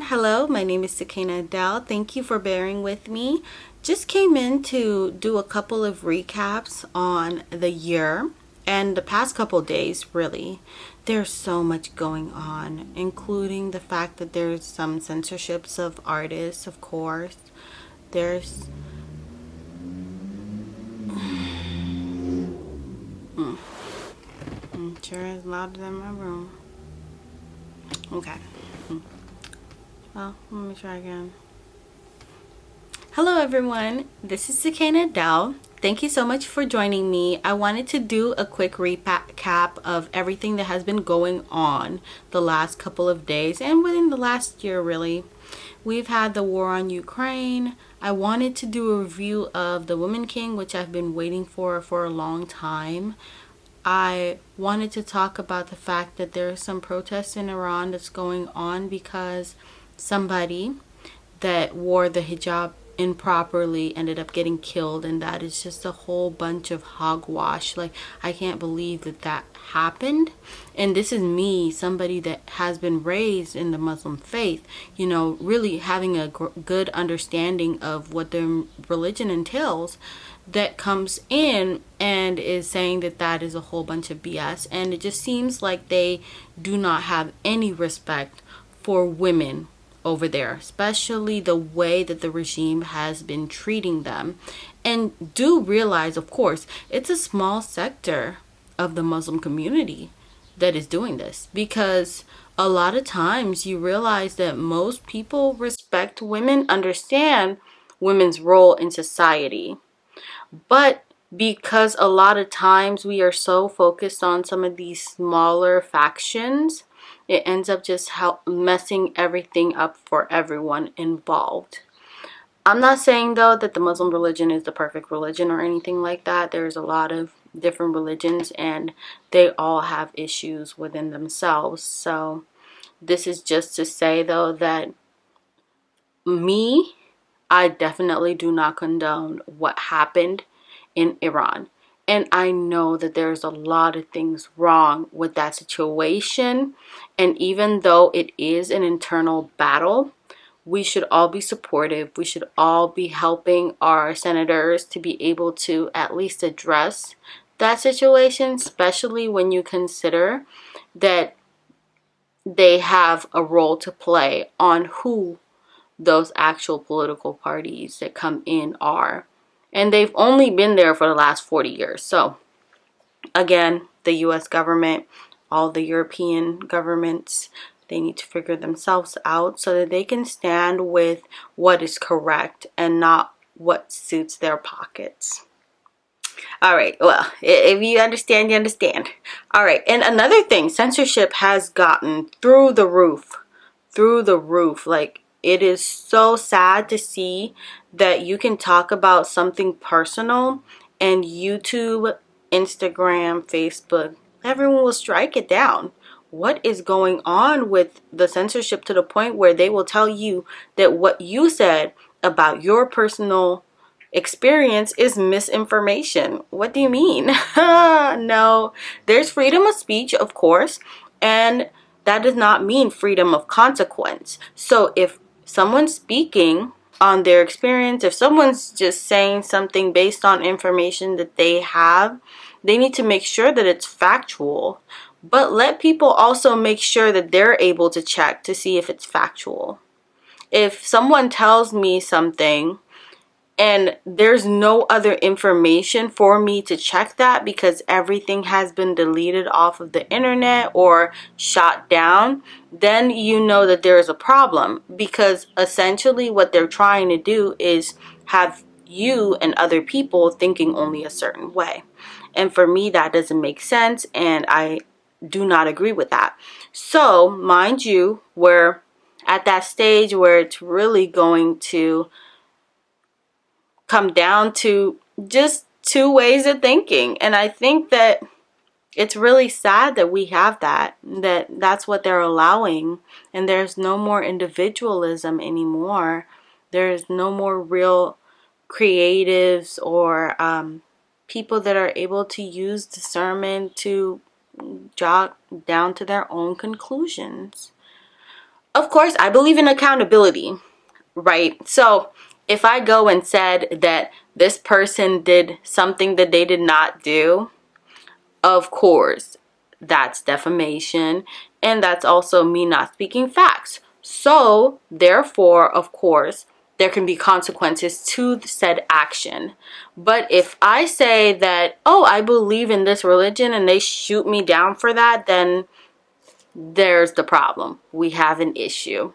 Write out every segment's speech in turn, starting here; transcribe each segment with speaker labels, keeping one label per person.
Speaker 1: Hello, my name is Sakina Adele. Thank you for bearing with me. Just came in to do a couple of recaps on the year and the past couple days, really. There's so much going on, including the fact that there's some censorships of artists, of course. There's sure is louder than my room. Okay. Well, let me try again. Hello everyone, this is Sakina Adele. Thank you so much for joining me. I wanted to do a quick recap of everything that has been going on the last couple of days and within the last year really. We've had the war on Ukraine. I wanted to do a review of The Woman King, which I've been waiting for a long time. I wanted to talk about the fact that there are some protests in Iran that's going on because somebody that wore the hijab improperly ended up getting killed, and that is just a whole bunch of hogwash. Like, I can't believe that happened. And this is me, somebody that has been raised in the Muslim faith, really having a good understanding of what their religion entails, that comes in and is saying that is a whole bunch of BS. And it just seems like they do not have any respect for women over there, especially the way that the regime has been treating them. And do realize, of course, it's a small sector of the Muslim community that is doing this, because a lot of times you realize that most people respect women, understand women's role in society. But because a lot of times we are so focused on some of these smaller factions, it ends up just messing everything up for everyone involved. I'm not saying though that the Muslim religion is the perfect religion or anything like that. There's a lot of different religions and they all have issues within themselves. So this is just to say though that I definitely do not condone what happened in Iran. And I know that there's a lot of things wrong with that situation. And even though it is an internal battle, we should all be supportive. We should all be helping our senators to be able to at least address that situation, especially when you consider that they have a role to play on who those actual political parties that come in are. And they've only been there for the last 40 years. So again, the US government, all the European governments, they need to figure themselves out so that they can stand with what is correct and not what suits their pockets. All right, well, if you understand, you understand. All right, and another thing, censorship has gotten through the roof. Through the roof. Like, it is so sad to see that you can talk about something personal and YouTube, Instagram, Facebook, everyone will strike it down. What is going on with the censorship to the point where they will tell you that what you said about your personal experience is misinformation? What do you mean? No, there's freedom of speech, of course, and that does not mean freedom of consequence. So if someone's speaking on their experience, if someone's just saying something based on information that they have, they need to make sure that it's factual. But let people also make sure that they're able to check to see if it's factual. If someone tells me something and there's no other information for me to check that because everything has been deleted off of the internet or shot down, then you know that there is a problem, because essentially what they're trying to do is have you and other people thinking only a certain way. And for me, that doesn't make sense, and I do not agree with that. So, mind you, we're at that stage where it's really going to come down to just two ways of thinking. And I think that it's really sad that we have that's what they're allowing, and there's no more individualism anymore. There's no more real creatives or people that are able to use discernment to jot down to their own conclusions. of course, I believe in accountability, right? So if I go and said that this person did something that they did not do, of course, that's defamation, and that's also me not speaking facts. So, therefore, of course, there can be consequences to said action. But if I say that, oh, I believe in this religion and they shoot me down for that, then there's the problem. We have an issue.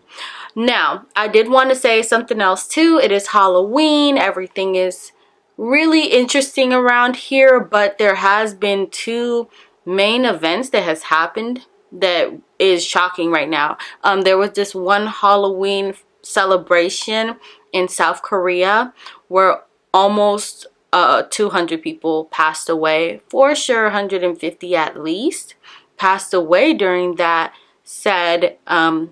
Speaker 1: Now, I did want to say something else too. It is Halloween. Everything is really interesting around here, but there has been two main events that has happened that is shocking right now. There was this one Halloween celebration in South Korea where almost 200 people passed away. For sure, 150 at least passed away during that said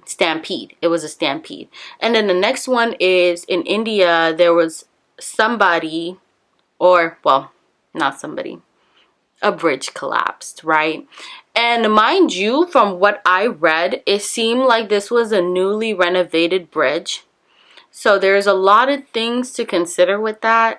Speaker 1: stampede. It was a stampede. And then the next one is in India. There was somebody, or well, not somebody, a bridge collapsed, right? And mind you, from what I read, it seemed like this was a newly renovated bridge. So there's a lot of things to consider with that.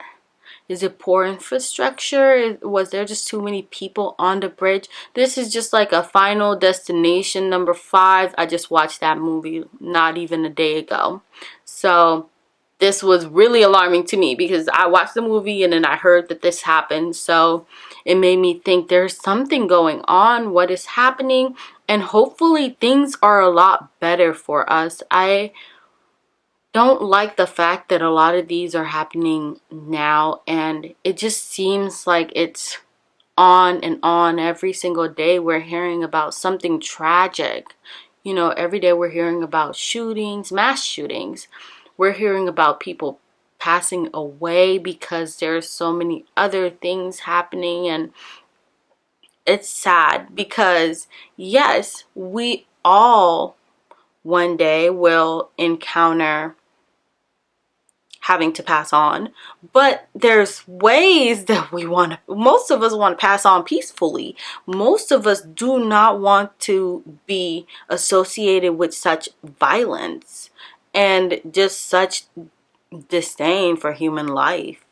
Speaker 1: Is it poor infrastructure? Was there just too many people on the bridge? This is just like a Final Destination #5. I just watched that movie not even a day ago. So this was really alarming to me because I watched the movie and then I heard that this happened. So it made me think there's something going on. What is happening? And hopefully things are a lot better for us. I don't like the fact that a lot of these are happening now, and it just seems like it's on and on. Every single day we're hearing about something tragic. You know, every day we're hearing about shootings, mass shootings. We're hearing about people passing away because there's so many other things happening, and it's sad because yes, we all one day will encounter having to pass on, but there's ways that most of us want to pass on peacefully. Most of us do not want to be associated with such violence and just such disdain for human life.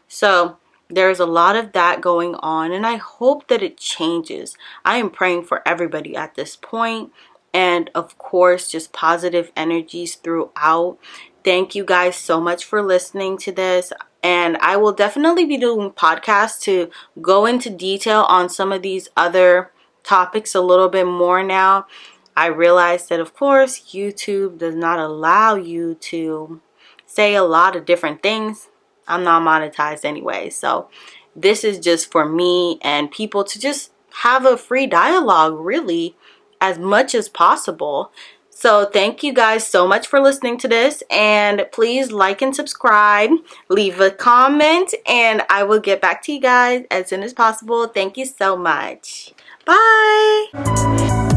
Speaker 1: So there's a lot of that going on, and I hope that it changes. I am praying for everybody at this point, and of course just positive energies throughout. Thank you guys so much for listening to this, and I will definitely be doing podcasts to go into detail on some of these other topics a little bit more now. I realize that of course YouTube does not allow you to say a lot of different things. I'm not monetized anyway, so this is just for me and people to just have a free dialogue, really, as much as possible. So thank you guys so much for listening to this, and please like and subscribe, leave a comment, and I will get back to you guys as soon as possible. Thank you so much. Bye.